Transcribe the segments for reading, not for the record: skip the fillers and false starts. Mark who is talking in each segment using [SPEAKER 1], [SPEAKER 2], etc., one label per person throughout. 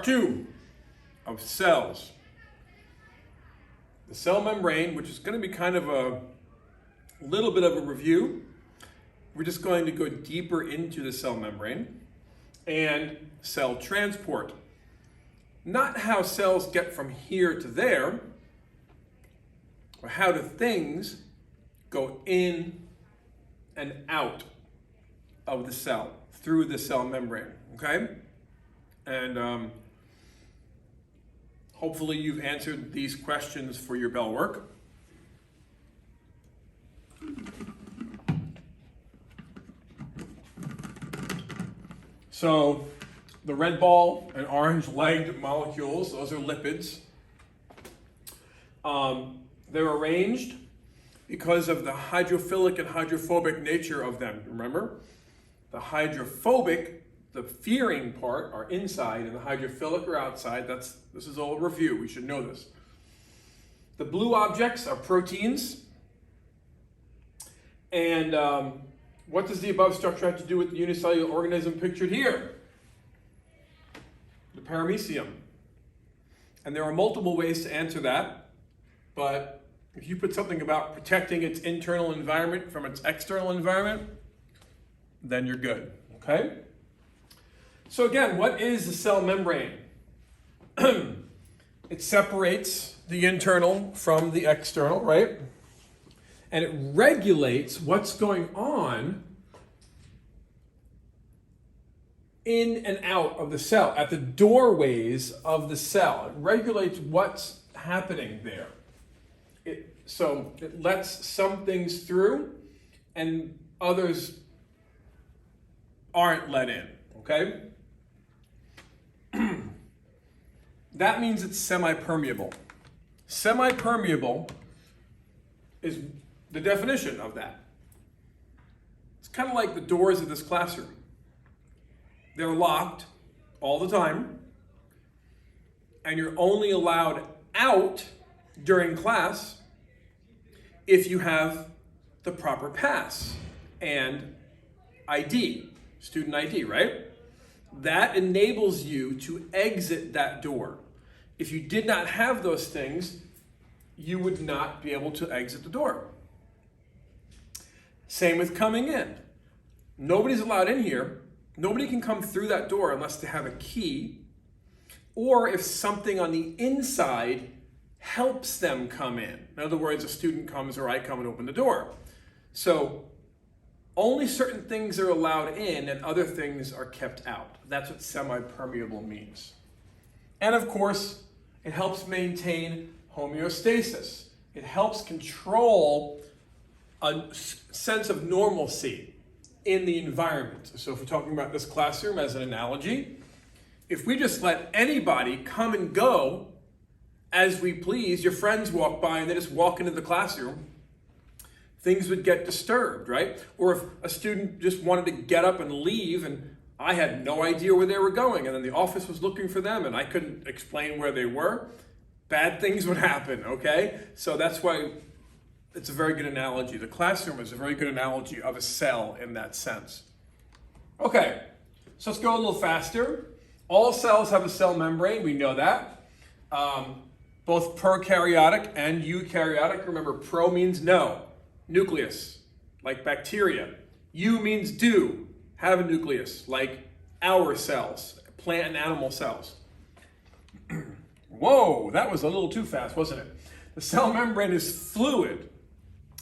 [SPEAKER 1] Part 2 of cells. The cell membrane, which is going to be kind of a little bit of a review. We're just going to go deeper into the cell membrane and cell transport. Not how cells get from here to there, or how do things go in and out of the cell through the cell membrane, okay? And hopefully you've answered these questions for your bell work. So the red ball and orange legged molecules, those are lipids. They're arranged because of the hydrophilic and hydrophobic nature of them, remember? The hydrophobic, the fearing part, are inside, and the hydrophilic are outside. This is all a review, we should know this. The blue objects are proteins. And what does the above structure have to do with the unicellular organism pictured here? The paramecium. And there are multiple ways to answer that, but if you put something about protecting its internal environment from its external environment, then you're good, okay? So again, what is the cell membrane? It separates the internal from the external, right? And it regulates what's going on in and out of the cell, at the doorways of the cell. It regulates what's happening there. So it lets some things through and others aren't let in, okay? That means it's semi-permeable. Semi-permeable is the definition of that. It's kind of like the doors of this classroom. They're locked all the time, and you're only allowed out during class if you have the proper pass and ID, student ID, right? That enables you to exit that door. If you did not have those things, you would not be able to exit the door. Same with coming in. Nobody's allowed in here. Nobody can come through that door unless they have a key, or if something on the inside helps them come in. In other words, a student comes or I come and open the door. So only certain things are allowed in and other things are kept out. That's what semi-permeable means. And of course, it helps maintain homeostasis. It helps control a sense of normalcy in the environment. So if we're talking about this classroom as an analogy, if we just let anybody come and go as we please, your friends walk by and they just walk into the classroom, things would get disturbed, right? Or if a student just wanted to get up and leave and I had no idea where they were going, and then the office was looking for them and I couldn't explain where they were, bad things would happen, okay? So that's why it's a very good analogy. The classroom is a very good analogy of a cell in that sense. Okay, so let's go a little faster. All cells have a cell membrane, we know that. Both prokaryotic and eukaryotic. Remember, pro means no, nucleus, like bacteria. Eu means do, have a nucleus, like our cells, plant and animal cells. Whoa, that was a little too fast, wasn't it? The cell membrane is fluid,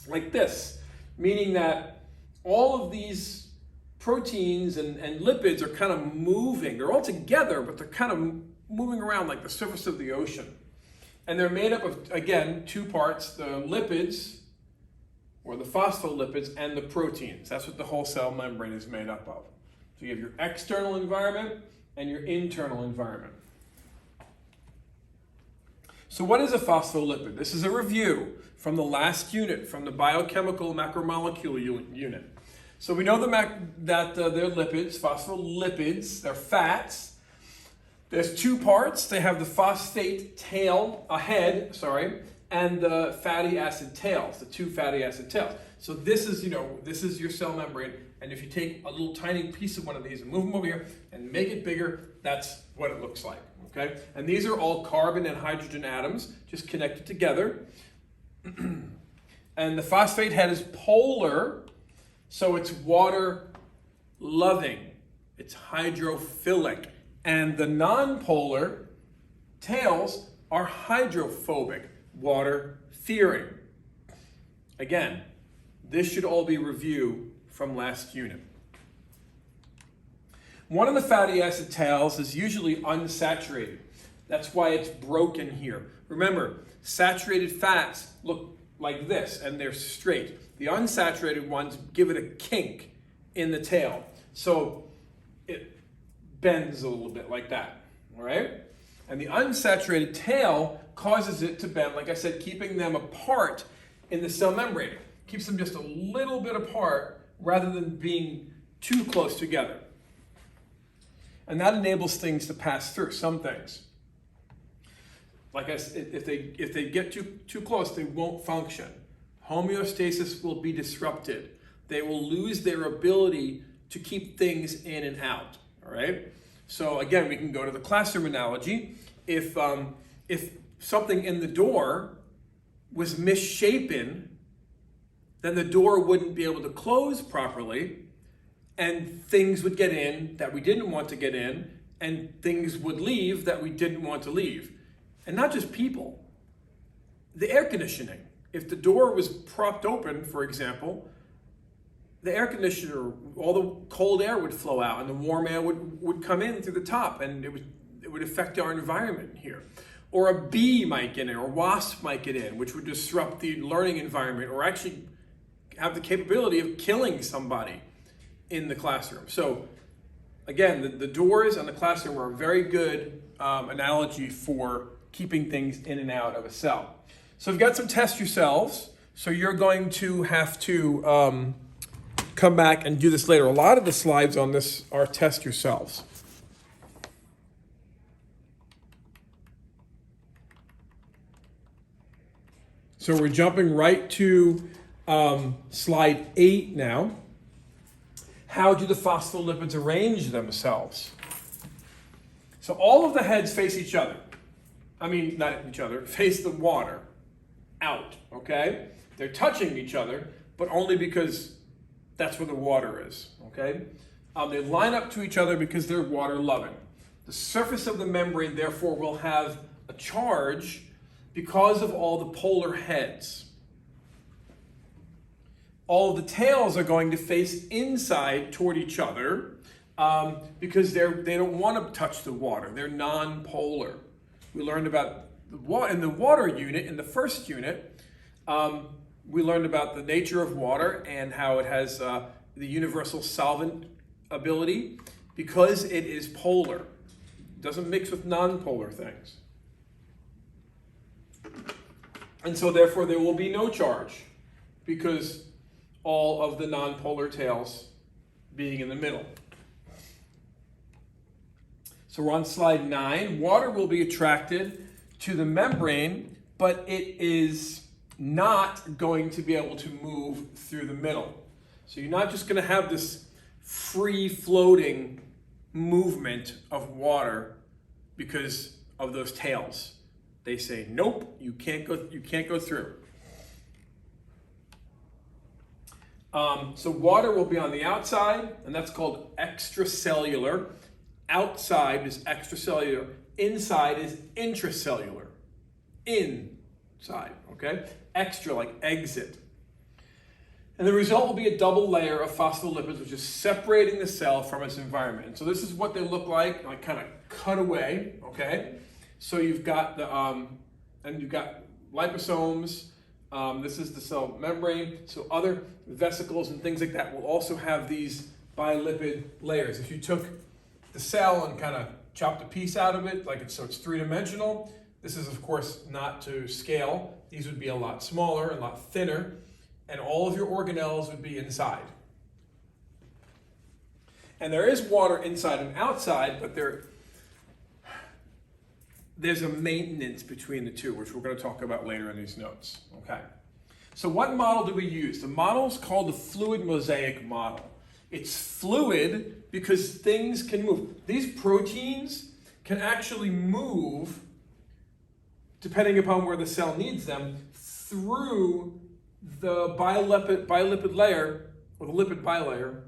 [SPEAKER 1] like this, meaning that all of these proteins and lipids are kind of moving. They're all together, but they're kind of moving around like the surface of the ocean. And they're made up of, again, two parts, the lipids, or the phospholipids, and the proteins. That's what the whole cell membrane is made up of. So you have your external environment and your internal environment. So what is a phospholipid? This is a review from the last unit, from the biochemical macromolecule unit. So we know that they're lipids, phospholipids, they're fats. There's two parts. They have the phosphate head, and the fatty acid tails, the two fatty acid tails. So this is, this is your cell membrane, and if you take a little tiny piece of one of these and move them over here and make it bigger, that's what it looks like, okay? And these are all carbon and hydrogen atoms just connected together. And the phosphate head is polar, so it's water-loving. It's hydrophilic. And the non-polar tails are hydrophobic, water-fearing. Again, this should all be review from last unit. One of the fatty acid tails is usually unsaturated. That's why it's broken here. Remember, saturated fats look like this, and they're straight. The unsaturated ones give it a kink in the tail. So it bends a little bit like that, all right? And the unsaturated tail causes it to bend, like I said, keeping them apart in the cell membrane. Keeps them just a little bit apart rather than being too close together. And that enables things to pass through, some things. Like I said, if they get too close, they won't function. Homeostasis will be disrupted. They will lose their ability to keep things in and out, all right? So again, we can go to the classroom analogy. If something in the door was misshapen, then the door wouldn't be able to close properly, and things would get in that we didn't want to get in, and things would leave that we didn't want to leave. And not just people, the air conditioning. If the door was propped open, for example, the air conditioner, all the cold air would flow out and the warm air would come in through the top, and it would affect our environment here. Or a bee might get in, or a wasp might get in, which would disrupt the learning environment, or actually have the capability of killing somebody in the classroom. So again, the doors and the classroom are a very good analogy for keeping things in and out of a cell. So you've got some test yourselves. So you're going to have to come back and do this later. A lot of the slides on this are test yourselves. So we're jumping right to slide 8 now. How do the phospholipids arrange themselves? So all of the heads face each other. I mean, not each other, face the water out, okay? They're touching each other, but only because that's where the water is, okay? They line up to each other because they're water-loving. The surface of the membrane, therefore, will have a charge because of all the polar heads. All of the tails are going to face inside toward each other because they don't want to touch the water. They're non-polar. We learned about in the water unit, in the first unit, we learned about the nature of water and how it has the universal solvent ability because it is polar. It doesn't mix with non-polar things. And so therefore there will be no charge because all of the non-polar tails being in the middle. So we're on slide 9. Water will be attracted to the membrane, but it is not going to be able to move through the middle. So you're not just going to have this free-floating movement of water because of those tails. They say, nope, you can't go through. So water will be on the outside, and that's called extracellular. Outside is extracellular. Inside is intracellular. Inside, okay? Extra, like exit. And the result will be a double layer of phospholipids, which is separating the cell from its environment. And so this is what they look like kind of cut away, okay? So you've got and you've got liposomes. This is the cell membrane. So other vesicles and things like that will also have these bilipid layers. If you took the cell and kind of chopped a piece out of it, so it's three-dimensional, this is of course not to scale. These would be a lot smaller, a lot thinner, and all of your organelles would be inside. And there is water inside and outside, but there's a maintenance between the two, which we're going to talk about later in these notes. Okay. So what model do we use? The model is called the fluid mosaic model. It's fluid because things can move. These proteins can actually move, depending upon where the cell needs them, through the bilipid layer, or the lipid bilayer,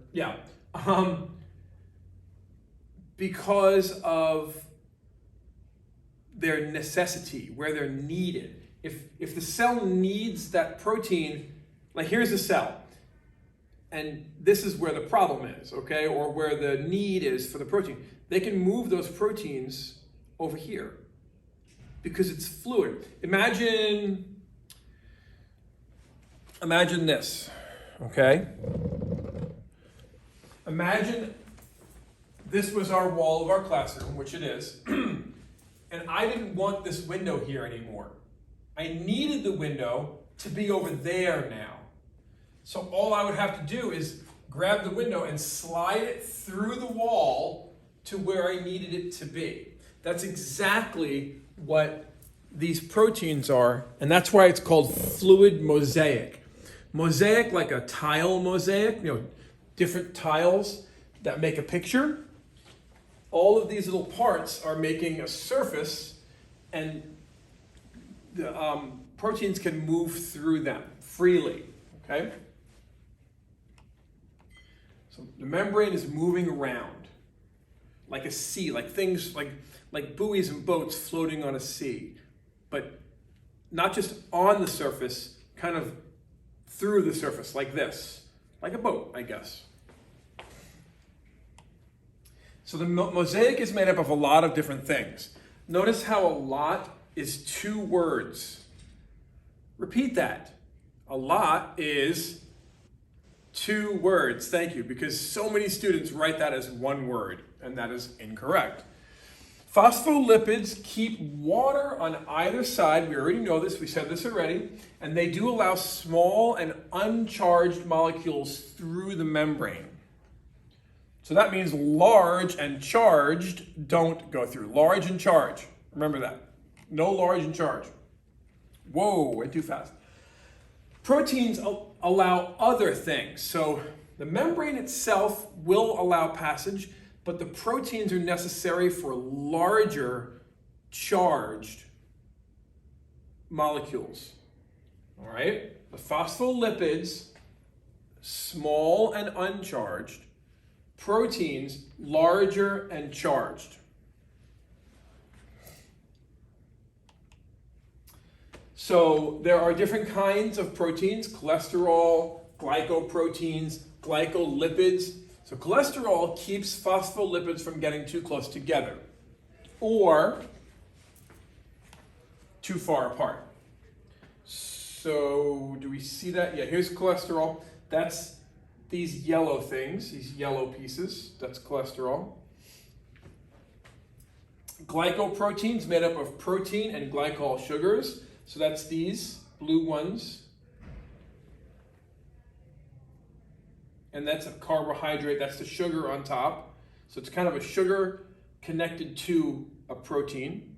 [SPEAKER 1] because of their necessity, where they're needed. If the cell needs that protein, like here's a cell, and this is where the problem is, okay, or where the need is for the protein. They can move those proteins over here because it's fluid. Imagine this, okay? Imagine this was our wall of our classroom, which it is, and I didn't want this window here anymore. I needed the window to be over there now. So all I would have to do is grab the window and slide it through the wall to where I needed it to be. That's exactly what these proteins are, and that's why it's called fluid mosaic. Mosaic, like a tile mosaic, different tiles that make a picture. All of these little parts are making a surface, and the proteins can move through them freely, okay? So the membrane is moving around like a sea, like things like buoys and boats floating on a sea, but not just on the surface, kind of through the surface like this, like a boat, I guess. So the mosaic is made up of a lot of different things. Notice how a lot is 2 words. Repeat that. A lot is 2 words. Thank you, because so many students write that as 1 word, and that is incorrect. Phospholipids keep water on either side. We already know this. We said this already. And they do allow small and uncharged molecules through the membrane. So that means large and charged don't go through. Large and charge. Remember that. No large and charge. Whoa, went too fast. Proteins allow other things. So the membrane itself will allow passage, but the proteins are necessary for larger charged molecules. All right? The phospholipids, small and uncharged. Proteins, larger and charged. So there are different kinds of proteins: cholesterol, glycoproteins, glycolipids. So cholesterol keeps phospholipids from getting too close together or too far apart. So do we see that? Yeah, here's cholesterol. That's these yellow things, these yellow pieces. That's cholesterol. Glycoproteins made up of protein and glycol sugars. So that's these blue ones. And that's a carbohydrate, that's the sugar on top. So it's kind of a sugar connected to a protein.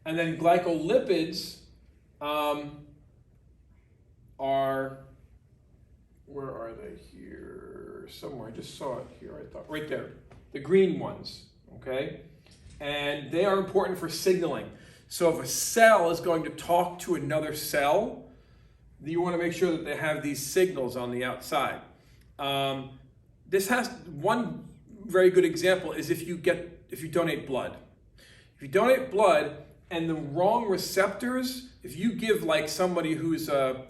[SPEAKER 1] And then glycolipids are, where are they here? Somewhere, I just saw it here, I thought, right there. The green ones, okay? And they are important for signaling. So if a cell is going to talk to another cell, you want to make sure that they have these signals on the outside. This has one very good example is if you donate blood. If you donate blood and the wrong receptors, if you give like somebody who's a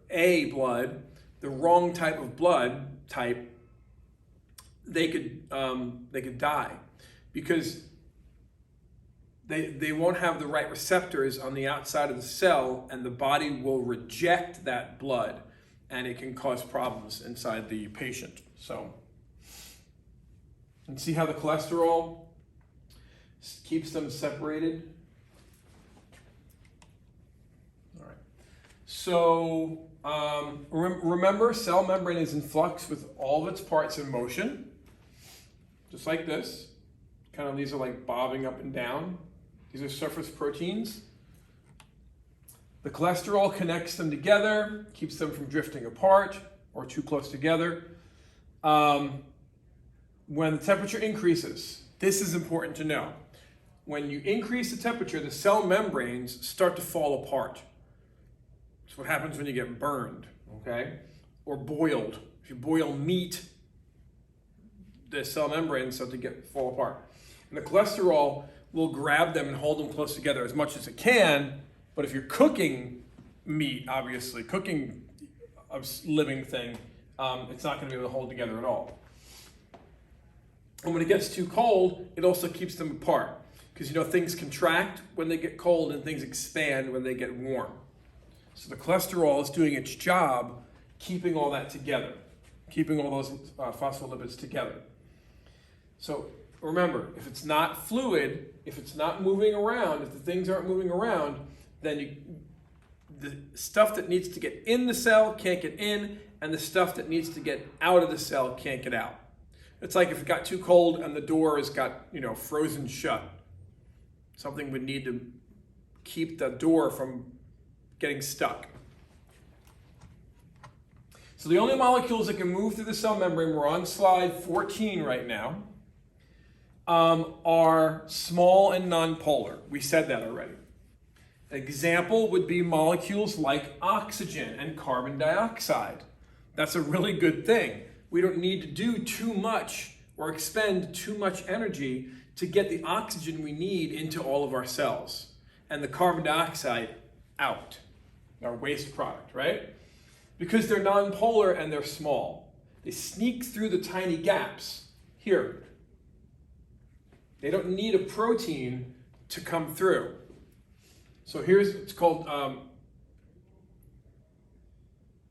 [SPEAKER 1] blood, the wrong type of blood type, they could die because they won't have the right receptors on the outside of the cell, and the body will reject that blood, and it can cause problems inside the patient. So, and see how the cholesterol keeps them separated? All right. So, remember, cell membrane is in flux with all of its parts in motion, just like this. Kind of, these are like bobbing up and down. These are surface proteins. The cholesterol connects them together, keeps them from drifting apart or too close together. When the temperature increases, this is important to know. When you increase the temperature, the cell membranes start to fall apart. That's what happens when you get burned, okay? Or boiled. If you boil meat, the cell membranes start to fall apart. And the cholesterol will grab them and hold them close together as much as it can. But if you're cooking meat, obviously, cooking a living thing, it's not going to be able to hold together at all. And when it gets too cold, it also keeps them apart. Because things contract when they get cold and things expand when they get warm. So the cholesterol is doing its job keeping all that together, keeping all those phospholipids together. So remember, if it's not fluid, if it's not moving around, if the things aren't moving around, then the stuff that needs to get in the cell can't get in, and the stuff that needs to get out of the cell can't get out. It's like if it got too cold and the door has got, frozen shut. Something would need to keep the door from getting stuck. So the only molecules that can move through the cell membrane, we're on slide 14 right now, are small and nonpolar. We said that already. An example would be molecules like oxygen and carbon dioxide. That's a really good thing. We don't need to do too much or expend too much energy to get the oxygen we need into all of our cells and the carbon dioxide out, our waste product, right? Because they're nonpolar and they're small. They sneak through the tiny gaps here. They don't need a protein to come through. So it's called,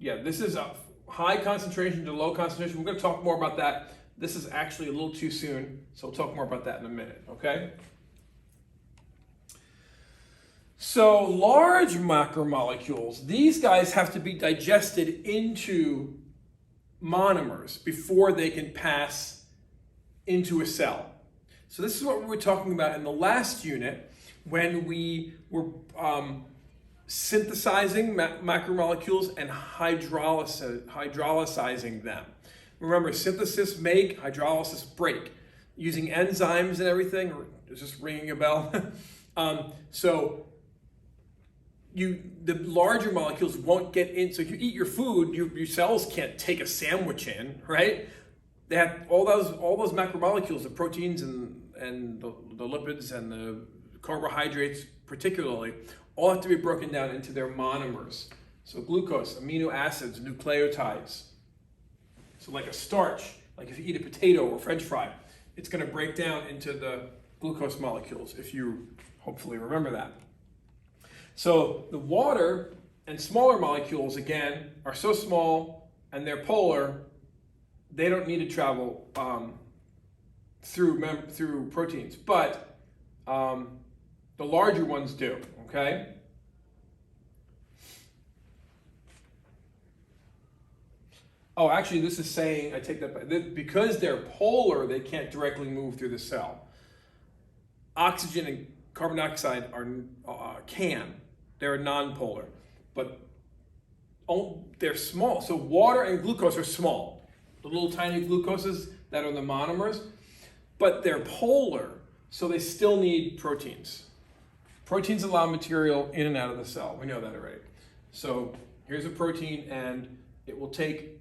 [SPEAKER 1] this is a high concentration to low concentration. We're going to talk more about that. This is actually a little too soon, so we'll talk more about that in a minute, okay? So large macromolecules, these guys have to be digested into monomers before they can pass into a cell. So this is what we were talking about in the last unit when we were synthesizing macromolecules and hydrolysizing them. Remember, synthesis make, hydrolysis break. Using enzymes and everything, or is this ringing a bell? The larger molecules won't get in. So if you eat your food, your cells can't take a sandwich in, right? They have all those macromolecules, the proteins and the lipids and the carbohydrates particularly, all have to be broken down into their monomers. So glucose, amino acids, nucleotides. So like a starch, like if you eat a potato or French fry, it's going to break down into the glucose molecules, if you hopefully remember that. So the water and smaller molecules, again, are so small and they're polar, they don't need to travel through proteins. But the larger ones do, okay? Oh, actually, this is saying, I take that back, because they're polar, they can't directly move through the cell. Oxygen and carbon dioxide can. They're nonpolar, but they're small. So water and glucose are small. The little tiny glucoses that are the monomers, but they're polar, so they still need proteins. Proteins allow material in and out of the cell. We know that already. So here's a protein, and it will take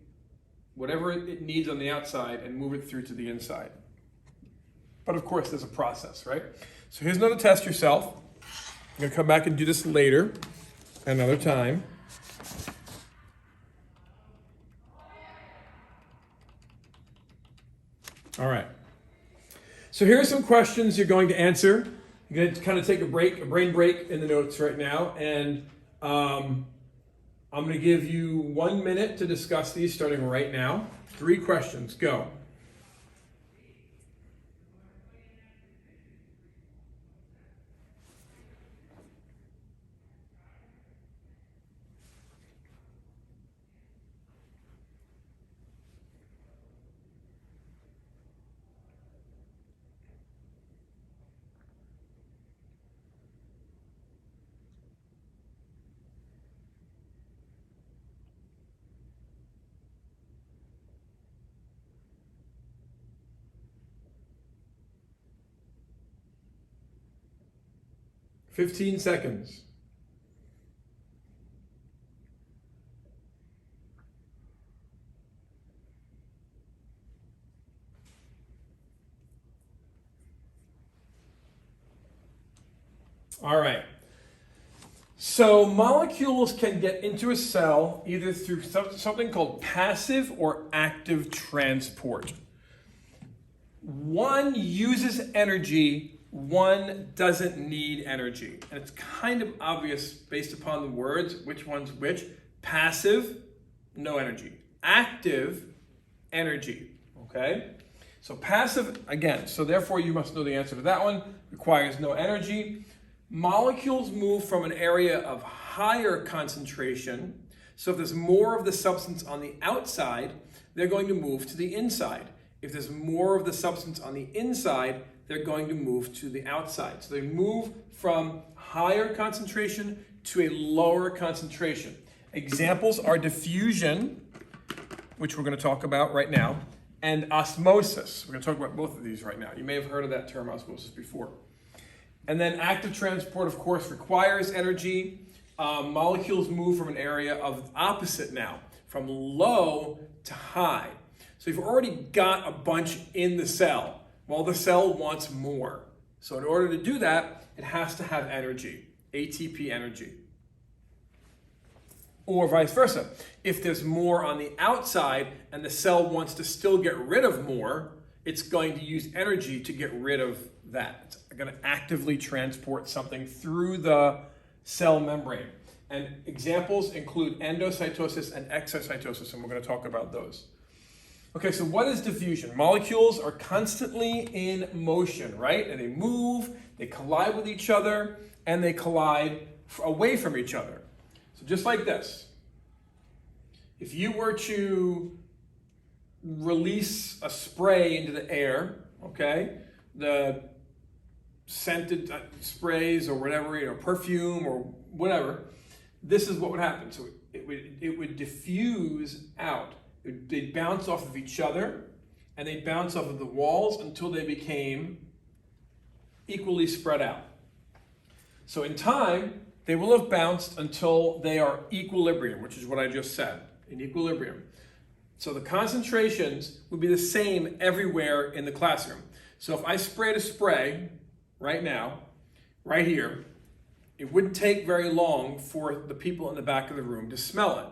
[SPEAKER 1] whatever it needs on the outside and move it through to the inside. But of course, there's a process, right? So here's another test yourself. I'm going to come back and do this later, another time. All right. So here are some questions you're going to answer. You're going to kind of take a brain break in the notes right now, and I'm going to give you 1 minute to discuss these starting right now. 3 questions, go. 15 seconds. All right. So molecules can get into a cell either through something called passive or active transport. One uses energy, one doesn't need energy. And it's kind of obvious based upon the words, which one's which. Passive, no energy. Active, energy, okay? So passive, again, so therefore you must know the answer to that one, requires no energy. Molecules move from an area of higher concentration. So if there's more of the substance on the outside, they're going to move to the inside. If there's more of the substance on the inside, they're going to move to the outside. So they move from higher concentration to a lower concentration. Examples are diffusion, which we're going to talk about right now, and osmosis. We're going to talk about both of these right now. You may have heard of that term osmosis before. And then active transport, of course, requires energy. Molecules move from an area of opposite now, from low to high. So you've already got a bunch in the cell. Well, the cell wants more. So in order to do that, it has to have energy, ATP energy. Or vice versa. If there's more on the outside and the cell wants to still get rid of more, it's going to use energy to get rid of that. It's going to actively transport something through the cell membrane. And examples include endocytosis and exocytosis, and we're going to talk about those. Okay, so what is diffusion? Molecules are constantly in motion, right? And they move, they collide with each other, and they collide away from each other. So just like this. If you were to release a spray into the air, okay, the scented sprays or whatever, perfume or whatever, this is what would happen. So it would diffuse out. They'd bounce off of each other, and they'd bounce off of the walls until they became equally spread out. So in time, they will have bounced until they are equilibrium, which is what I just said, in equilibrium. So the concentrations would be the same everywhere in the classroom. So if I sprayed a spray right now, right here, it wouldn't take very long for the people in the back of the room to smell it.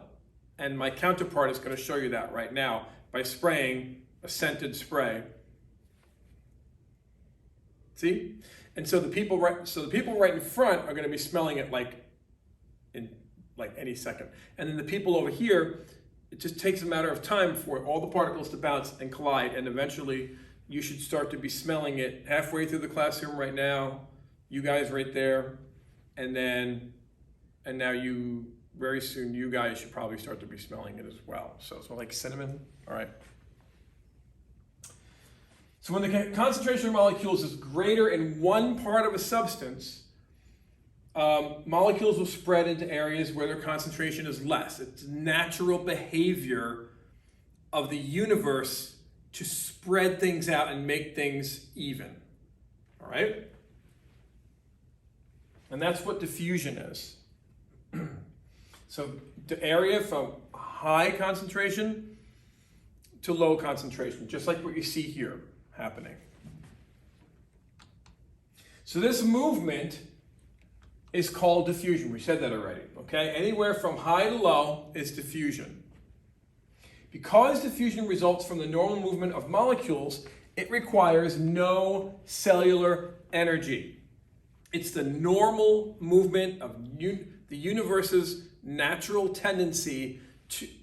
[SPEAKER 1] And my counterpart is going to show you that right now by spraying a scented spray. See? And so the people right in front are going to be smelling it in any second. And then the people over here, it just takes a matter of time for all the particles to bounce and collide, and eventually you should start to be smelling it halfway through the classroom right now, you guys right there, and now very soon you guys should probably start to be smelling it as well. So it's like cinnamon, all right. So when the concentration of molecules is greater in one part of a substance, molecules will spread into areas where their concentration is less. It's natural behavior of the universe to spread things out and make things even, all right? And that's what diffusion is. So the area from high concentration to low concentration, just like what you see here happening. So this movement is called diffusion. We said that already, okay? Anywhere from high to low is diffusion. Because diffusion results from the normal movement of molecules, it requires no cellular energy. It's the normal movement of the universe's natural tendency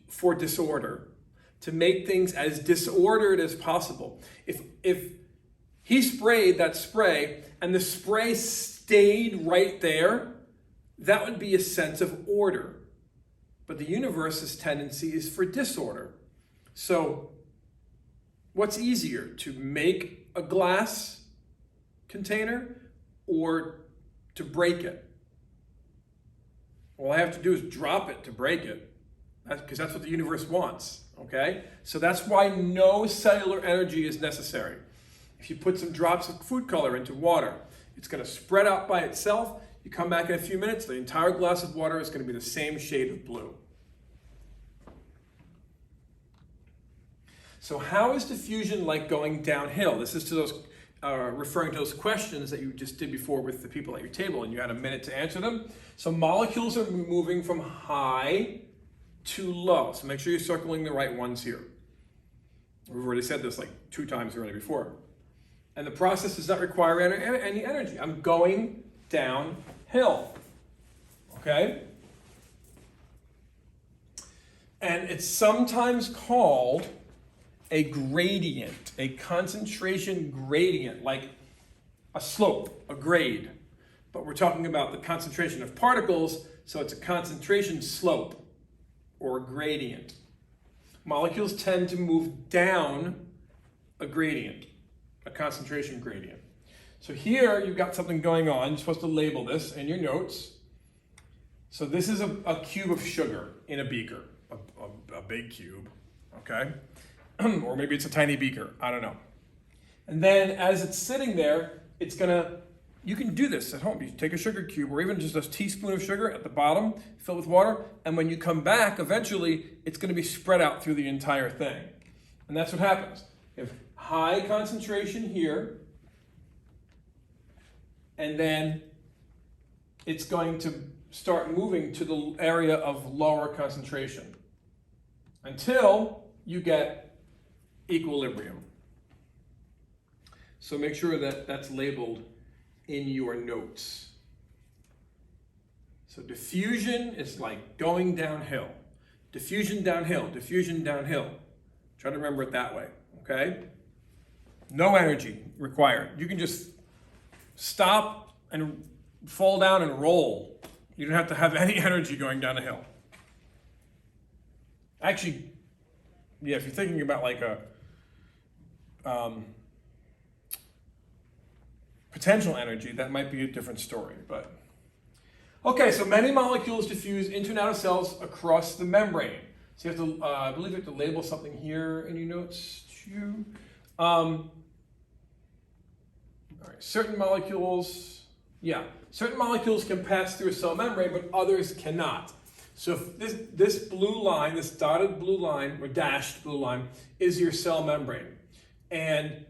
[SPEAKER 1] for disorder, to make things as disordered as possible. If he sprayed that spray and the spray stayed right there, that would be a sense of order. But the universe's tendency is for disorder. So what's easier, to make a glass container or to break it? All I have to do is drop it to break it, because that's what the universe wants, okay? So that's why no cellular energy is necessary. If you put some drops of food color into water, it's going to spread out by itself. You come back in a few minutes, the entire glass of water is going to be the same shade of blue. So how is diffusion like going downhill? This is to those referring to those questions that you just did before with the people at your table, and you had a minute to answer them. So molecules are moving from high to low. So make sure you're circling the right ones here. We've already said this like 2 times already before. And the process does not require any energy. I'm going downhill. Okay? And it's sometimes called a gradient, a concentration gradient, like a slope, a grade. But we're talking about the concentration of particles, so it's a concentration slope or gradient. Molecules tend to move down a gradient, a concentration gradient. So here you've got something going on. You're supposed to label this in your notes. So this is a cube of sugar in a beaker, a big cube, okay? Or maybe it's a tiny beaker, I don't know. And then as it's sitting there, it's gonna, you can do this at home. You take a sugar cube or even just a teaspoon of sugar at the bottom, fill it with water, and when you come back, eventually, it's gonna be spread out through the entire thing. And that's what happens. You have high concentration here, and then it's going to start moving to the area of lower concentration until you get equilibrium. So make sure that that's labeled in your notes. So diffusion is like going downhill. Diffusion downhill, diffusion downhill. Try to remember it that way, okay? No energy required. You can just stop and fall down and roll. You don't have to have any energy going down a hill. Actually, yeah, if you're thinking about like a potential energy, that might be a different story. But okay, so many molecules diffuse into and out of cells across the membrane. So you have to, I believe you have to label something here in your notes too. All right, certain molecules can pass through a cell membrane, but others cannot. So if this blue line, this dotted blue line, or dashed blue line, is your cell membrane. And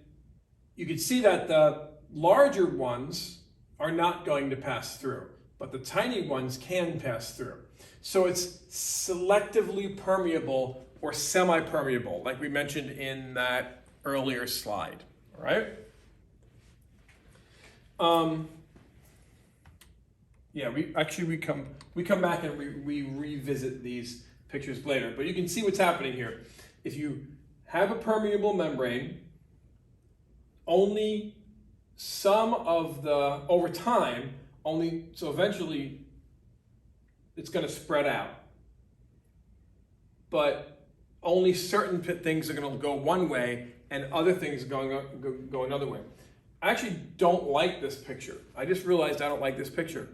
[SPEAKER 1] you can see that the larger ones are not going to pass through, but the tiny ones can pass through. So it's selectively permeable or semi-permeable, like we mentioned in that earlier slide, all right? Yeah, we come back and we revisit these pictures later, but you can see what's happening here. If you have a permeable membrane, only some of the, over time, so eventually it's going to spread out. But only certain things are going to go one way and other things go another way. I actually don't like this picture. I just realized I don't like this picture.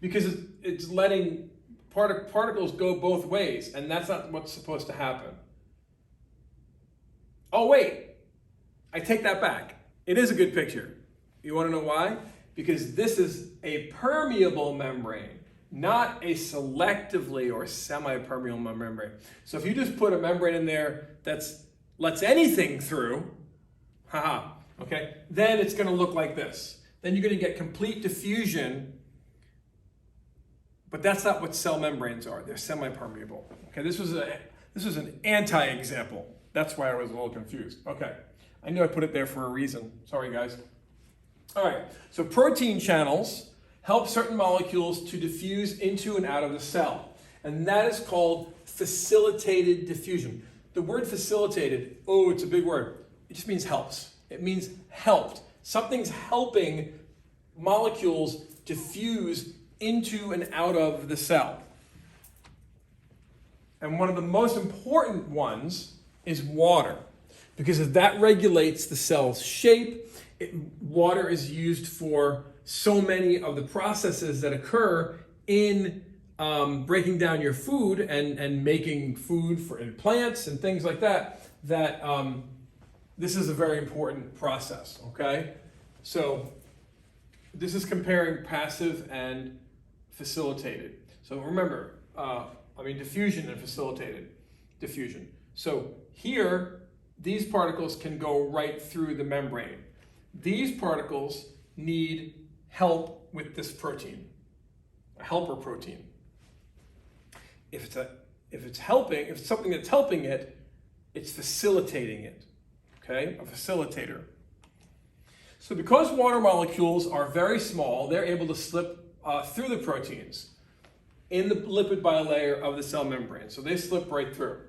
[SPEAKER 1] Because it's letting particles go both ways, and that's not what's supposed to happen. Oh wait, I take that back. It is a good picture. You want to know why? Because this is a permeable membrane, not a selectively or semi-permeable membrane. So if you just put a membrane in there that lets anything through, okay, then it's going to look like this. Then you're going to get complete diffusion, but that's not what cell membranes are. They're semi-permeable. Okay, this was an anti-example. That's why I was a little confused. Okay, I knew I put it there for a reason. Sorry, guys. All right, so protein channels help certain molecules to diffuse into and out of the cell, and that is called facilitated diffusion. The word facilitated, oh, it's a big word. It just means helps. It means helped. Something's helping molecules diffuse into and out of the cell. And one of the most important ones is water, because that regulates the cell's shape. Water is used for so many of the processes that occur in breaking down your food and making food in plants and things like that, this is a very important process, okay? So this is comparing passive and facilitated. So remember, diffusion and facilitated diffusion. So here, these particles can go right through the membrane. These particles need help with this protein, a helper protein. If it's something that's helping it, it's facilitating it, okay? A facilitator. So because water molecules are very small, they're able to slip through the proteins in the lipid bilayer of the cell membrane. So they slip right through.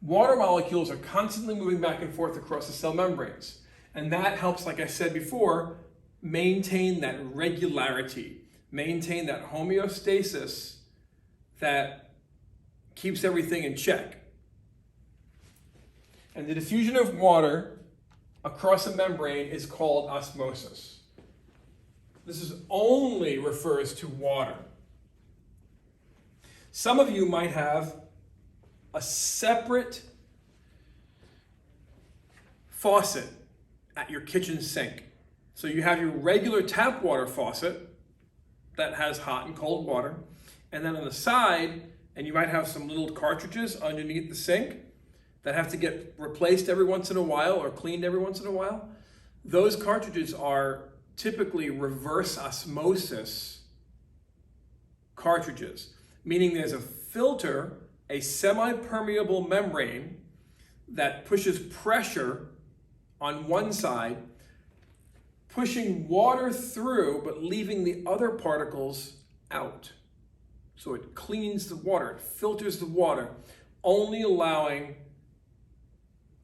[SPEAKER 1] Water molecules are constantly moving back and forth across the cell membranes. And that helps, like I said before, maintain that regularity, maintain that homeostasis that keeps everything in check. And the diffusion of water across a membrane is called osmosis. This only refers to water. Some of you might have a separate faucet at your kitchen sink. So you have your regular tap water faucet that has hot and cold water, and then on the side, and you might have some little cartridges underneath the sink that have to get replaced every once in a while or cleaned every once in a while. Those cartridges are typically reverse osmosis cartridges, meaning there's a filter, a semi-permeable membrane that pushes pressure on one side, pushing water through, but leaving the other particles out. So it cleans the water, it filters the water, only allowing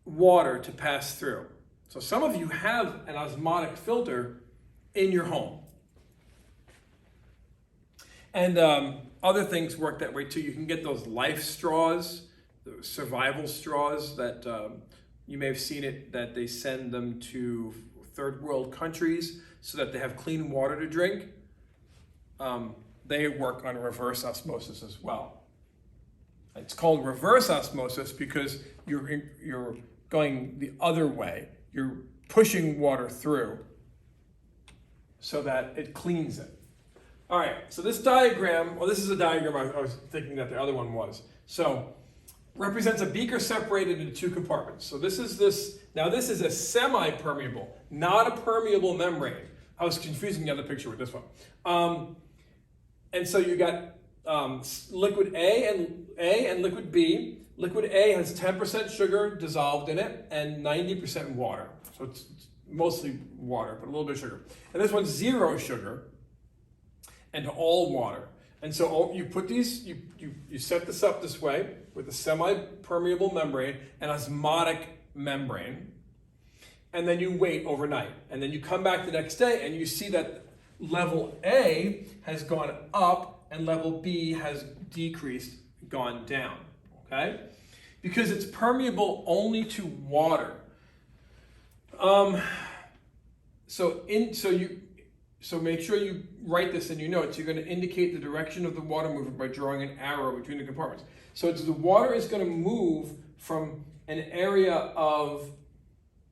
[SPEAKER 1] water to pass through. So some of you have an osmotic filter in your home. And other things work that way too. You can get those life straws, the survival straws that you may have seen it, that they send them to third world countries so that they have clean water to drink. They work on reverse osmosis as well. It's called reverse osmosis because you're going the other way. You're pushing water through so that it cleans it. All right, so this diagram, well, this is a diagram I was thinking that the other one was. So, represents a beaker separated into two compartments. So this is a semi-permeable, not a permeable membrane. I was confusing the other picture with this one. And so you got liquid A and liquid B. Liquid A has 10% sugar dissolved in it and 90% water. So it's mostly water, but a little bit of sugar. And this one's 0 sugar and all water. And so you put these, you set this up this way with a semi-permeable membrane, an osmotic membrane, and then you wait overnight. And then you come back the next day and you see that level A has gone up and level B has decreased, gone down, okay? Because it's permeable only to water. So make sure you write this in your notes. You're going to indicate the direction of the water movement by drawing an arrow between the compartments. So the water is going to move from an area of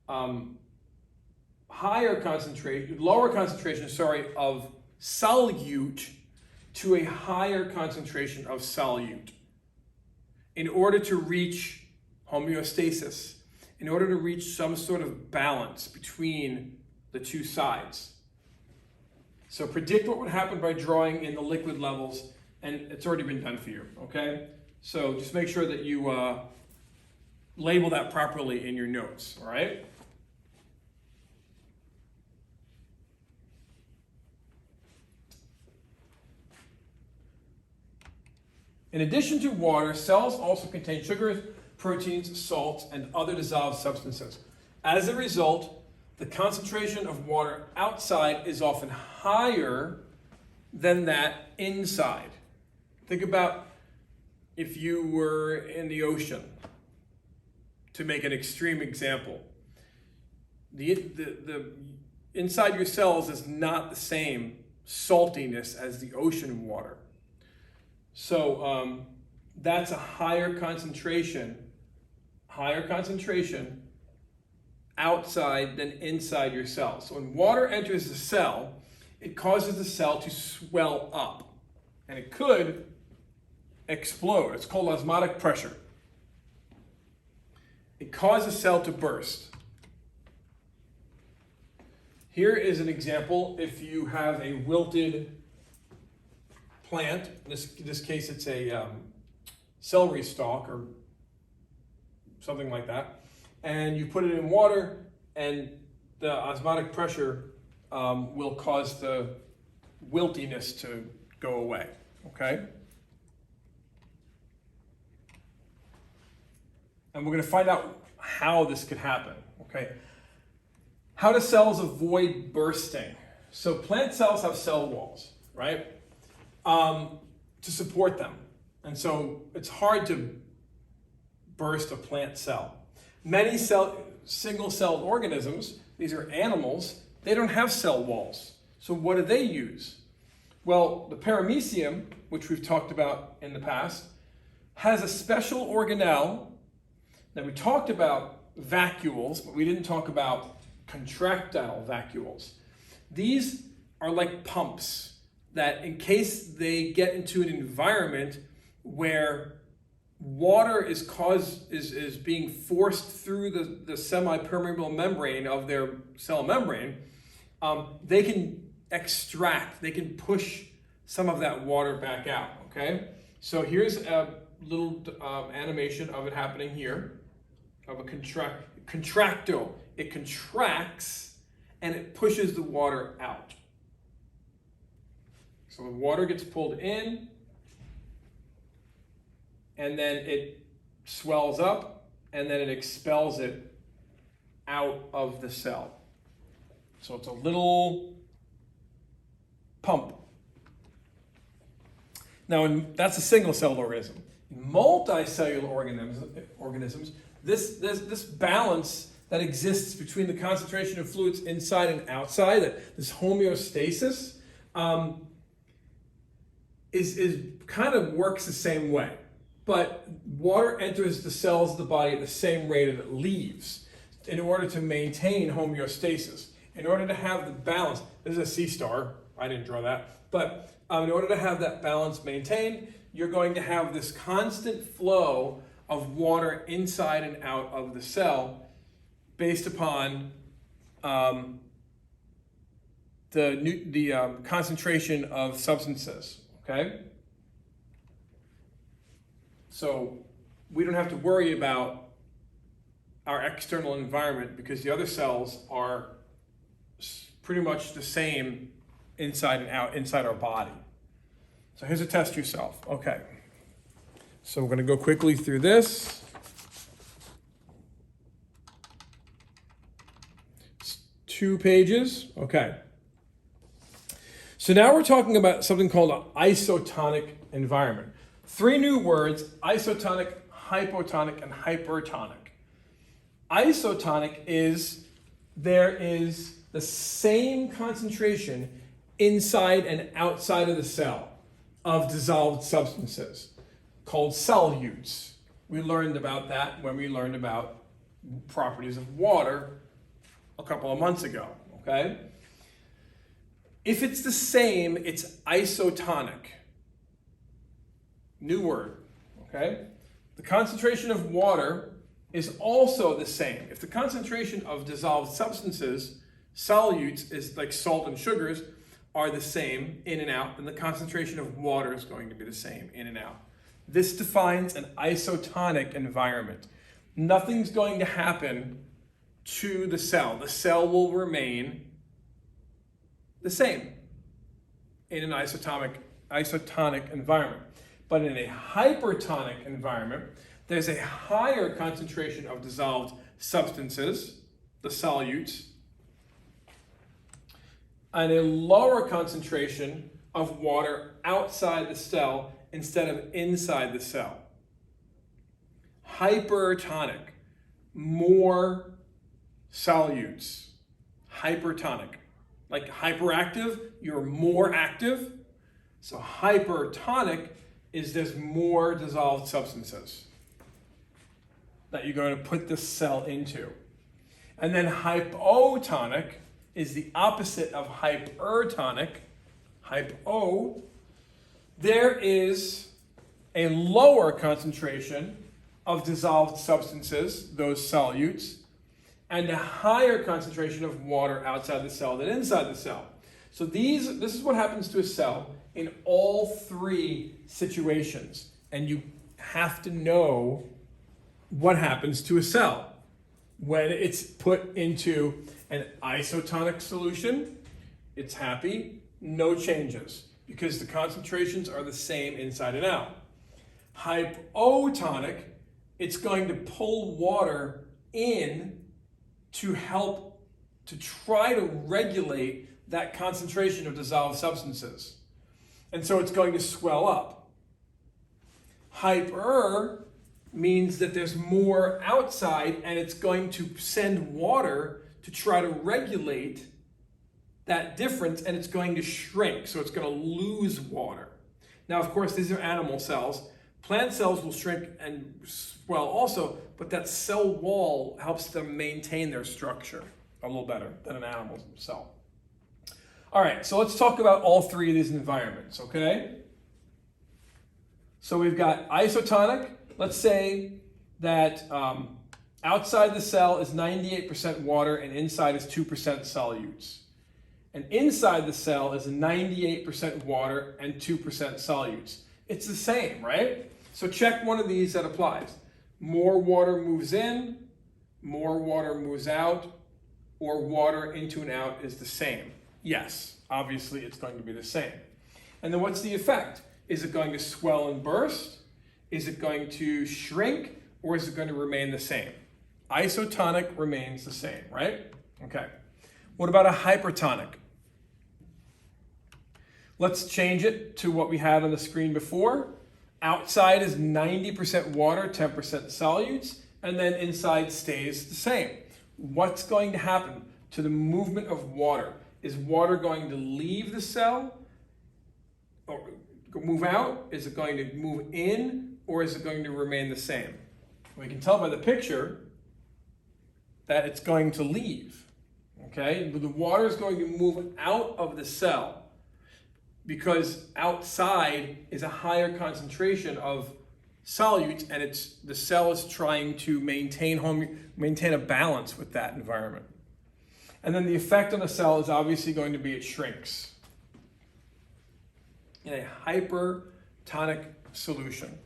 [SPEAKER 1] lower concentration, of solute to a higher concentration of solute in order to reach homeostasis, in order to reach some sort of balance between the two sides. So predict what would happen by drawing in the liquid levels, and it's already been done for you, okay? So just make sure that you label that properly in your notes, all right? In addition to water, cells also contain sugars, proteins, salts, and other dissolved substances. As a result, the concentration of water outside is often higher than that inside. Think about if you were in the ocean, to make an extreme example. The inside your cells is not the same saltiness as the ocean water. So that's a higher concentration outside than inside your cell. So when water enters the cell, it causes the cell to swell up, and it could explode. It's called osmotic pressure. It causes a cell to burst. Here is an example. If you have a wilted plant, in this case it's a celery stalk or something like that, and you put it in water, and the osmotic pressure will cause the wiltiness to go away, okay? And we're going to find out how this could happen, okay? How do cells avoid bursting? So plant cells have cell walls, right? To support them. And so it's hard to burst a plant cell. Many single-celled organisms, these are animals, they don't have cell walls. So what do they use? Well, the paramecium, which we've talked about in the past, has a special organelle. Now we talked about vacuoles, but we didn't talk about contractile vacuoles. These are like pumps that, in case they get into an environment where water is being forced through the semi-permeable membrane of their cell membrane, they can extract, they can push some of that water back out, okay? So here's a little animation of it happening here, of a contractile. It contracts and it pushes the water out. So the water gets pulled in, and then it swells up, and then it expels it out of the cell. So it's a little pump. Now, that's a single-celled organism. In multicellular organisms, this balance that exists between the concentration of fluids inside and outside, this homeostasis, is kind of works the same way. But water enters the cells of the body at the same rate as it leaves in order to maintain homeostasis. In order to have the balance, this is a sea star, I didn't draw that, but in order to have that balance maintained, you're going to have this constant flow of water inside and out of the cell based upon the concentration of substances, okay? So we don't have to worry about our external environment because the other cells are pretty much the same inside and out, inside our body. So here's a test yourself. Okay. So we're going to go quickly through this. It's 2 pages. Okay. So now we're talking about something called an isotonic environment. 3 new words: isotonic, hypotonic, and hypertonic. Isotonic is there is the same concentration inside and outside of the cell of dissolved substances called solutes. We learned about that when we learned about properties of water a couple of months ago, okay? If it's the same, it's isotonic. New word, okay? The concentration of water is also the same. If the concentration of dissolved substances, solutes, is like salt and sugars, are the same in and out, then the concentration of water is going to be the same in and out. This defines an isotonic environment. Nothing's going to happen to the cell. The cell will remain the same in an isotonic environment. But in a hypertonic environment, there's a higher concentration of dissolved substances, the solutes, and a lower concentration of water outside the cell instead of inside the cell. Hypertonic, more solutes. Hypertonic, like hyperactive, you're more active. So hypertonic is there's more dissolved substances that you're going to put the cell into. And then hypotonic is the opposite of hypertonic. Hypo, there is a lower concentration of dissolved substances, those solutes, and a higher concentration of water outside the cell than inside the cell. So this is what happens to a cell in all three situations. And you have to know what happens to a cell when it's put into an isotonic solution. It's happy, no changes, because the concentrations are the same inside and out. Hypotonic, it's going to pull water in to help to try to regulate that concentration of dissolved substances. And so it's going to swell up. Hyper means that there's more outside, and it's going to send water to try to regulate that difference, and it's going to shrink, so it's going to lose water. Now, of course, these are animal cells. Plant cells will shrink and swell also, but that cell wall helps them maintain their structure a little better than an animal cell. All right, so let's talk about all three of these environments, okay? So we've got isotonic. Let's say that outside the cell is 98% water and inside is 2% solutes. And inside the cell is 98% water and 2% solutes. It's the same, right? So check one of these that applies. More water moves in, more water moves out, or water into and out is the same. Yes, obviously it's going to be the same. And then what's the effect? Is it going to swell and burst? Is it going to shrink? Or is it going to remain the same? Isotonic remains the same, right? Okay. What about a hypertonic? Let's change it to what we had on the screen before. Outside is 90% water, 10% solutes, and then inside stays the same. What's going to happen to the movement of water? Is water going to leave the cell or move out? Is it going to move in, or is it going to remain the same? We can tell by the picture that it's going to leave, okay? But the water is going to move out of the cell because outside is a higher concentration of solutes, and the cell is trying to maintain a balance with that environment. And then the effect on the cell is obviously going to be it shrinks in a hypertonic solution.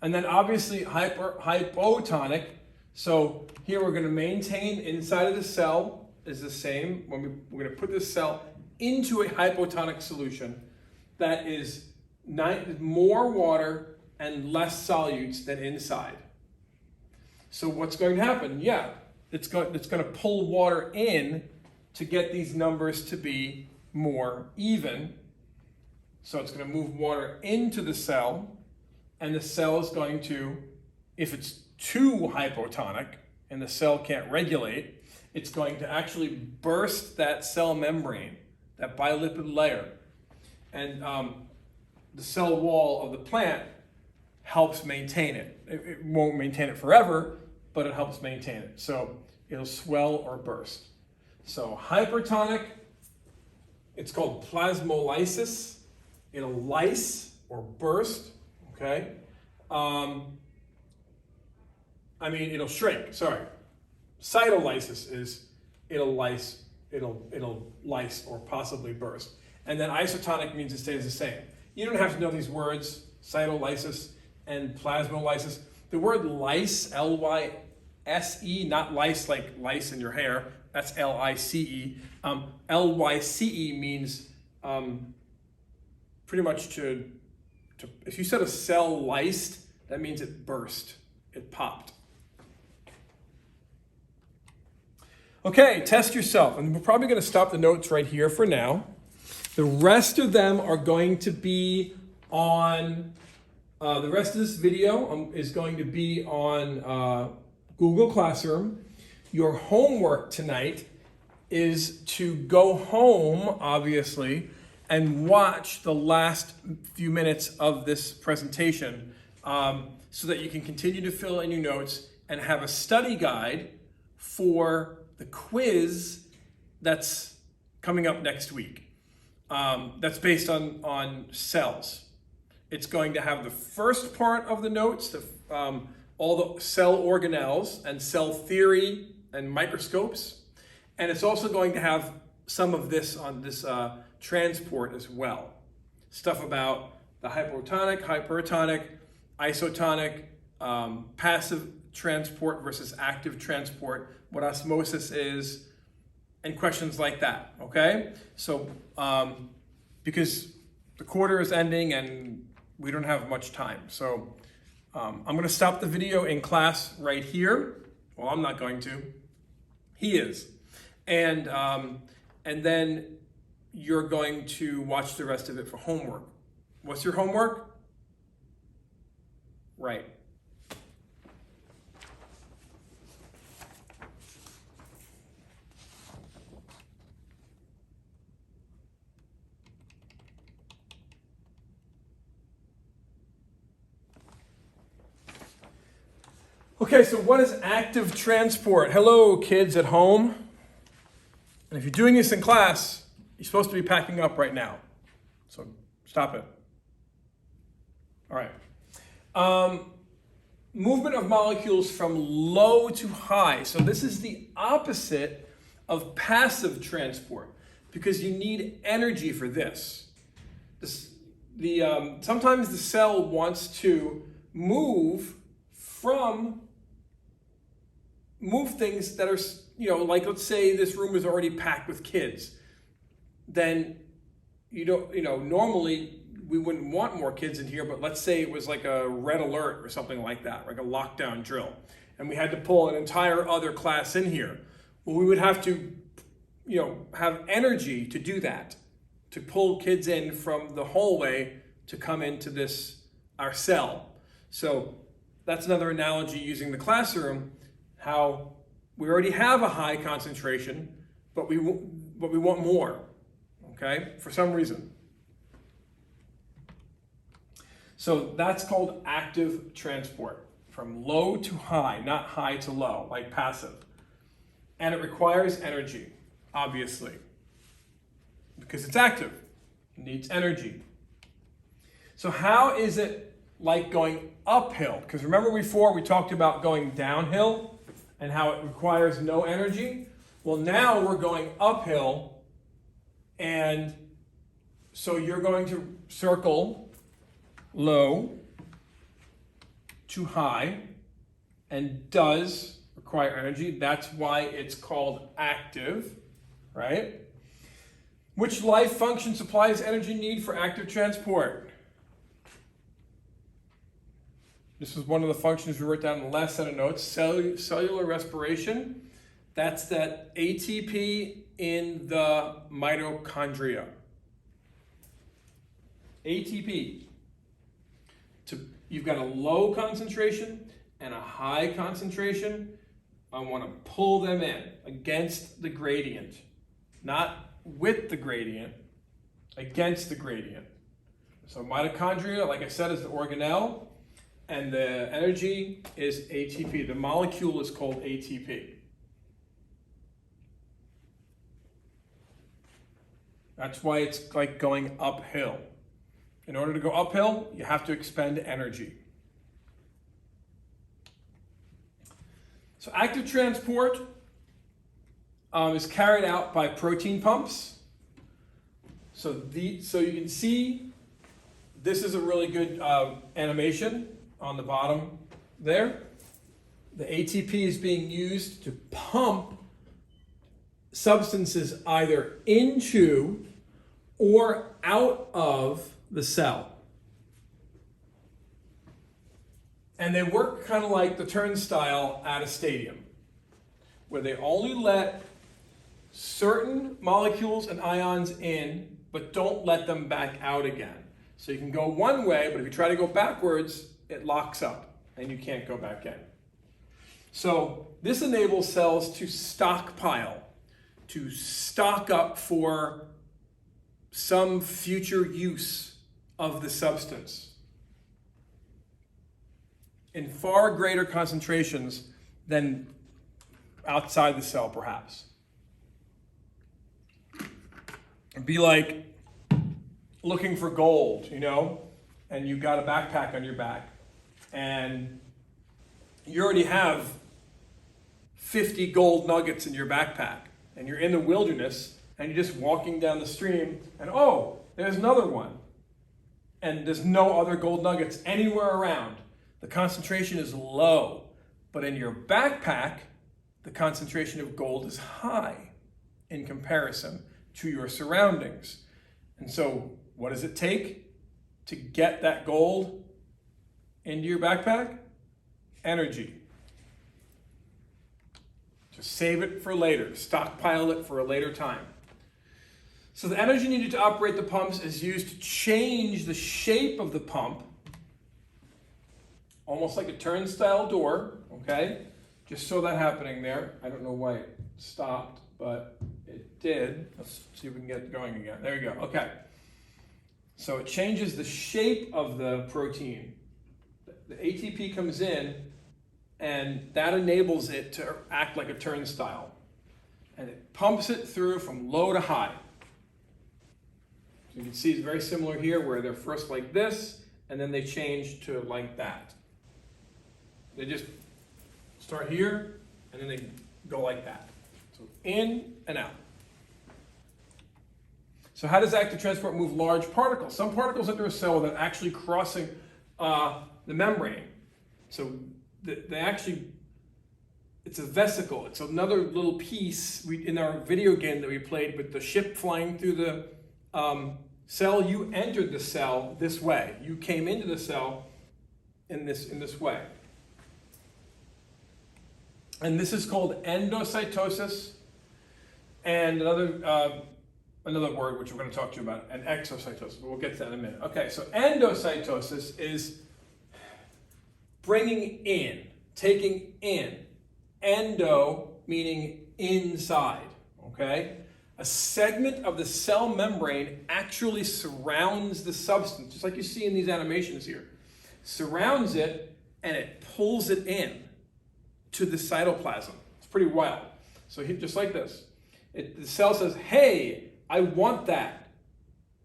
[SPEAKER 1] And then obviously hypotonic. So here we're going to maintain inside of the cell is the same. We're going to put this cell into a hypotonic solution that is more water and less solutes than inside. So what's going to happen? Yeah, it's going to pull water in to get these numbers to be more even. So it's going to move water into the cell, and the cell is going to, if it's too hypotonic and the cell can't regulate, it's going to actually burst that cell membrane, that bilipid layer. And the cell wall of the plant helps maintain it. It won't maintain it forever, but it helps maintain it. So it'll swell or burst. So hypertonic, it's called plasmolysis. It'll lyse or burst, okay? It'll shrink, sorry. Cytolysis is it'll lyse or possibly burst. And then isotonic means it stays the same. You don't have to know these words, cytolysis and plasmolysis. The word lyse, L-Y-S-E, not lice like lice in your hair, that's L-I-C-E. L-Y-C-E means pretty much to, if you said a cell lysed, that means it burst, it popped. Okay, test yourself. And we're probably going to stop the notes right here for now. The rest of them are going to be on, the rest of this video is going to be on Google Classroom. Your homework tonight is to go home, obviously, and watch the last few minutes of this presentation so that you can continue to fill in your notes and have a study guide for the quiz that's coming up next week. That's based on cells. It's going to have the first part of the notes, all the cell organelles and cell theory and microscopes. And it's also going to have some of this on this transport as well. Stuff about the hypotonic, hypertonic, isotonic, passive transport versus active transport, what osmosis is, and questions like that, okay? So, because the quarter is ending and we don't have much time. So I'm gonna stop the video in class right here. Well, I'm not going to, he is. And then you're going to watch the rest of it for homework. What's your homework? Right. Okay, so what is active transport? Hello, kids at home. And if you're doing this in class, you're supposed to be packing up right now. So stop it. All right. Movement of molecules from low to high. So this is the opposite of passive transport because you need energy for this. Sometimes the cell wants to move things that are, like let's say this room is already packed with kids. Then normally we wouldn't want more kids in here, but let's say it was like a red alert or something like that, like a lockdown drill. And we had to pull an entire other class in here. Well, we would have to, have energy to do that, to pull kids in from the hallway to come into our cell. So that's another analogy using the classroom, how we already have a high concentration, but we want more, okay, for some reason. So that's called active transport, from low to high, not high to low, like passive. And it requires energy, obviously, because it's active. It needs energy. So how is it like going uphill? Because remember before we talked about going downhill and how it requires no energy? Well, now we're going uphill, and so you're going to circle low to high and does require energy. That's why it's called active, right? Which life function supplies energy need for active transport? This was one of the functions we wrote down in the last set of notes. Cellular respiration. That's that ATP in the mitochondria. ATP. You've got a low concentration and a high concentration. I want to pull them in against the gradient. Not with the gradient, against the gradient. So mitochondria, like I said, is the organelle. And the energy is ATP. The molecule is called ATP. That's why it's like going uphill. In order to go uphill, you have to expend energy. So active transport is carried out by protein pumps. So you can see this is a really good animation on the bottom there. The ATP is being used to pump substances either into or out of the cell. And they work kind of like the turnstile at a stadium, where they only let certain molecules and ions in, but don't let them back out again. So you can go one way, but if you try to go backwards, it locks up and you can't go back in. So this enables cells to stockpile, to stock up for some future use of the substance in far greater concentrations than outside the cell, perhaps. It'd be like looking for gold, you know, and you've got a backpack on your back, and you already have 50 gold nuggets in your backpack, and you're in the wilderness, and you're just walking down the stream, and oh, there's another one. And there's no other gold nuggets anywhere around. The concentration is low, but in your backpack, the concentration of gold is high in comparison to your surroundings. And so what does it take to get that gold into your backpack? Energy. Just save it for later. Stockpile it for a later time. So the energy needed to operate the pumps is used to change the shape of the pump, almost like a turnstile door, okay? Just saw that happening there. I don't know why it stopped, but it did. Let's see if we can get it going again. There you go, okay. So it changes the shape of the protein. The ATP comes in, and that enables it to act like a turnstile. And it pumps it through from low to high. So you can see it's very similar here, where they're first like this, and then they change to like that. They just start here, and then they go like that. So in and out. So how does active transport move large particles? Some particles enter a cell without actually crossing the membrane. So they actually, it's a vesicle. It's another little piece. In our video game that we played with the ship flying through the cell, you entered the cell this way. You came into the cell in this way. And this is called endocytosis, and another word which we're going to talk to you about, and exocytosis, but we'll get to that in a minute. Okay, so endocytosis is bringing in, taking in. Endo meaning inside, okay? A segment of the cell membrane actually surrounds the substance, just like you see in these animations here. Surrounds it, and it pulls it in to the cytoplasm. It's pretty wild. So here, just like this. The cell says, hey, I want that.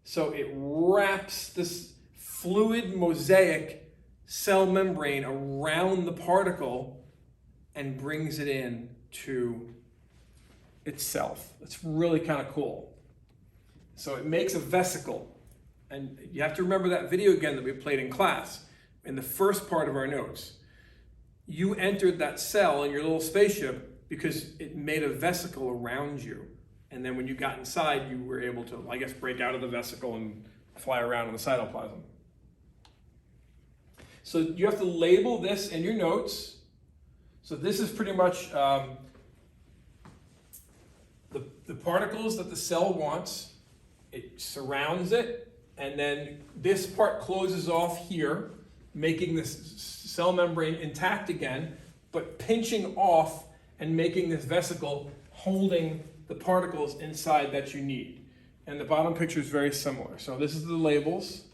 [SPEAKER 1] So it wraps this fluid mosaic cell membrane around the particle and brings it in to itself. It's really kind of cool. So it makes a vesicle. And you have to remember that video again that we played in class in the first part of our notes. You entered that cell in your little spaceship because it made a vesicle around you. And then when you got inside, you were able to, I guess, break out of the vesicle and fly around in the cytoplasm. So you have to label this in your notes. So this is pretty much the particles that the cell wants. It surrounds it, and then this part closes off here, making this cell membrane intact again, but pinching off and making this vesicle holding the particles inside that you need. And the bottom picture is very similar. So this is the labels.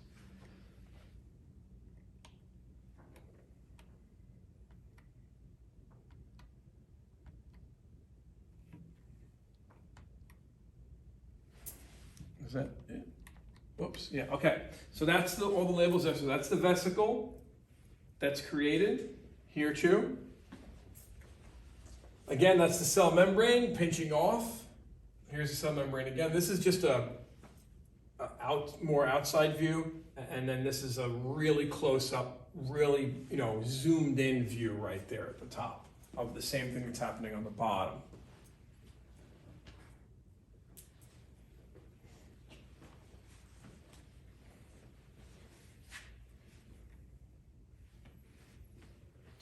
[SPEAKER 1] Is that it? Oops, yeah, okay. So that's all the labels there. So that's the vesicle that's created here too. Again, that's the cell membrane pinching off. Here's the cell membrane again. This is just a more outside view, and then this is a really close up, really zoomed in view right there at the top of the same thing that's happening on the bottom.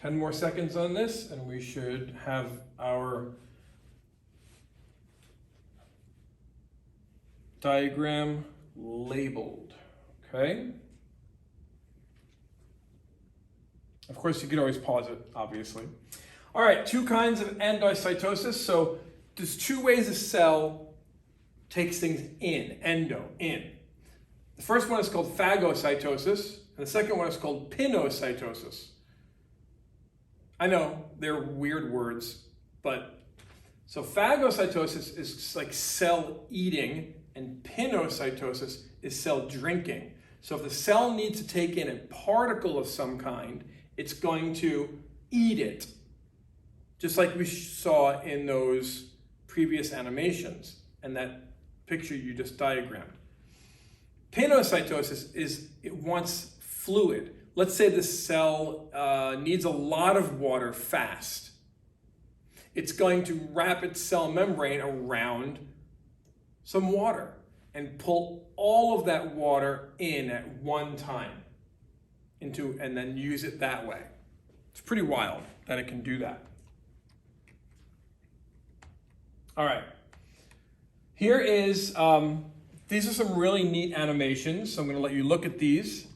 [SPEAKER 1] Ten more seconds on this, and we should have our diagram labeled, okay? Of course, you could always pause it, obviously. All right, two kinds of endocytosis. So there's two ways a cell takes things in, in. The first one is called phagocytosis, and the second one is called pinocytosis. I know they're weird words, but so phagocytosis is like cell eating, and pinocytosis is cell drinking. So if the cell needs to take in a particle of some kind, it's going to eat it, just like we saw in those previous animations and that picture you just diagrammed. Pinocytosis is, it wants fluid. Let's say the cell needs a lot of water fast. It's going to wrap its cell membrane around some water and pull all of that water in at one time and then use it that way. It's pretty wild that it can do that. All right. Here is, these are some really neat animations, so I'm going to let you look at these.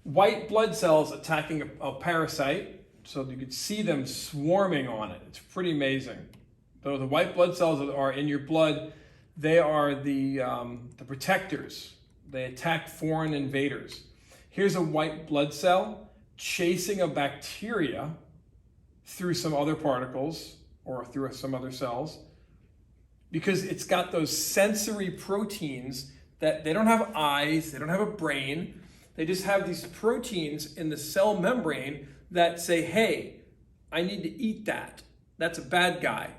[SPEAKER 1] White blood cells attacking a parasite, so you can see them swarming on it. It's pretty amazing. Though the white blood cells that are in your blood, they are the protectors. They attack foreign invaders. Here's a white blood cell chasing a bacteria through some other particles or through some other cells, because it's got those sensory proteins that they don't have eyes, they don't have a brain. They just have these proteins in the cell membrane that say, hey, I need to eat that. That's a bad guy.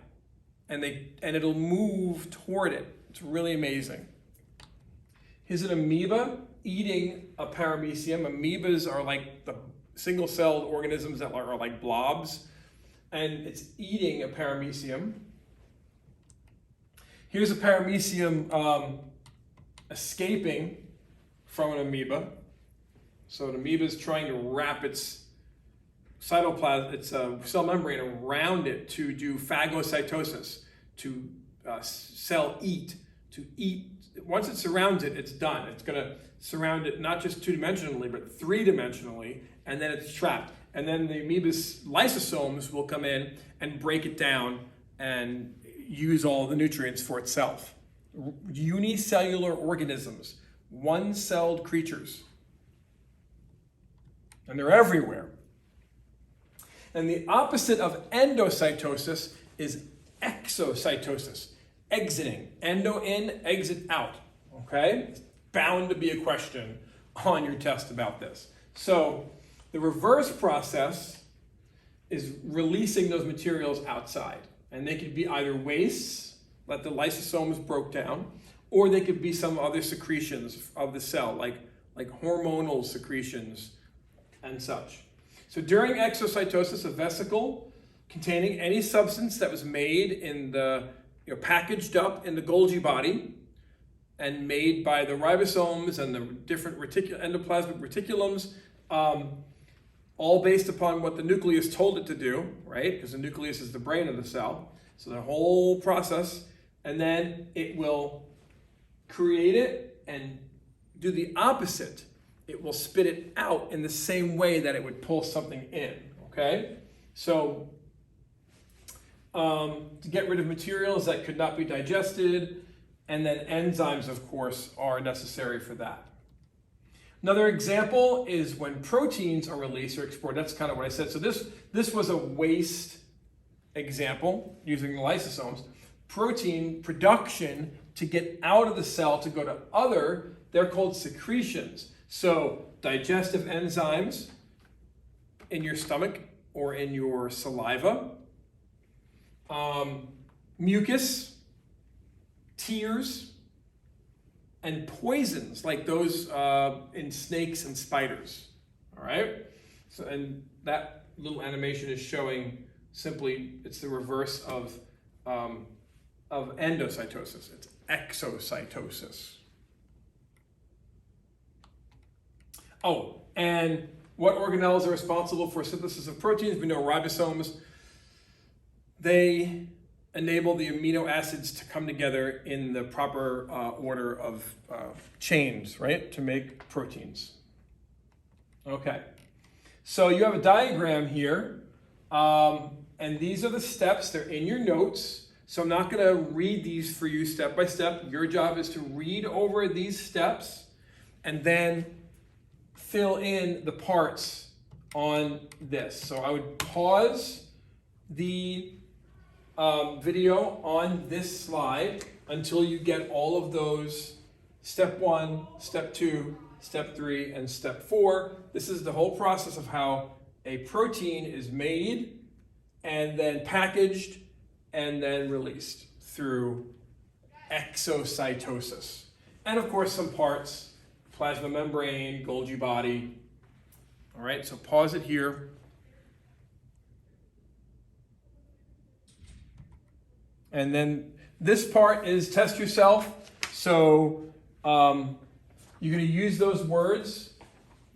[SPEAKER 1] And it'll move toward it. It's really amazing. Here's an amoeba eating a paramecium. Amoebas are like the single-celled organisms that are like blobs, and it's eating a paramecium. Here's a paramecium escaping from an amoeba. So an amoeba is trying to wrap its cytoplasm, its cell membrane around it to do phagocytosis, to cell eat, to eat. Once it surrounds it, it's done. It's going to surround it not just two-dimensionally, but three-dimensionally, and then it's trapped. And then the amoeba's lysosomes will come in and break it down and use all the nutrients for itself. Unicellular organisms, one-celled creatures. And they're everywhere. And the opposite of endocytosis is exocytosis. Exiting. Endo in, exit out. Okay? It's bound to be a question on your test about this. So the reverse process is releasing those materials outside. And they could be either wastes that the lysosomes broke down, or they could be some other secretions of the cell, like hormonal secretions and such. So during exocytosis, a vesicle containing any substance that was made in the, packaged up in the Golgi body and made by the ribosomes and the different endoplasmic reticulums, all based upon what the nucleus told it to do, right? Because the nucleus is the brain of the cell. So the whole process, and then it will create it and do the opposite. It will spit it out in the same way that it would pull something in, okay? So to get rid of materials that could not be digested, and then enzymes, of course, are necessary for that. Another example is when proteins are released or exported. That's kind of what I said. So this was a waste example using the lysosomes. Protein production to get out of the cell to go to other, they're called secretions. So digestive enzymes in your stomach or in your saliva, mucus, tears, and poisons like those in snakes and spiders. All right? So, and that little animation is showing simply it's the reverse of endocytosis. It's exocytosis. Oh, and what organelles are responsible for synthesis of proteins? We know ribosomes. They enable the amino acids to come together in the proper order of chains, right, to make proteins. Okay, so you have a diagram here, and these are the steps. They're in your notes, so I'm not going to read these for you step by step. Your job is to read over these steps and then fill in the parts on this. So I would pause the video on this slide until you get all of those step 1, step 2, step 3, and step 4. This is the whole process of how a protein is made and then packaged and then released through exocytosis. And of course some parts, plasma membrane, Golgi body. All right, so pause it here. And then this part is test yourself. So you're going to use those words.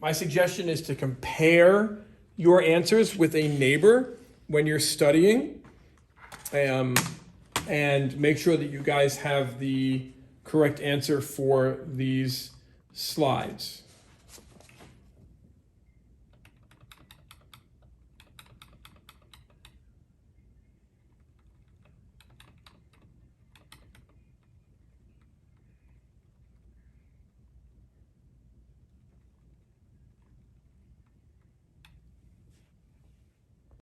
[SPEAKER 1] My suggestion is to compare your answers with a neighbor when you're studying, and make sure that you guys have the correct answer for these slides.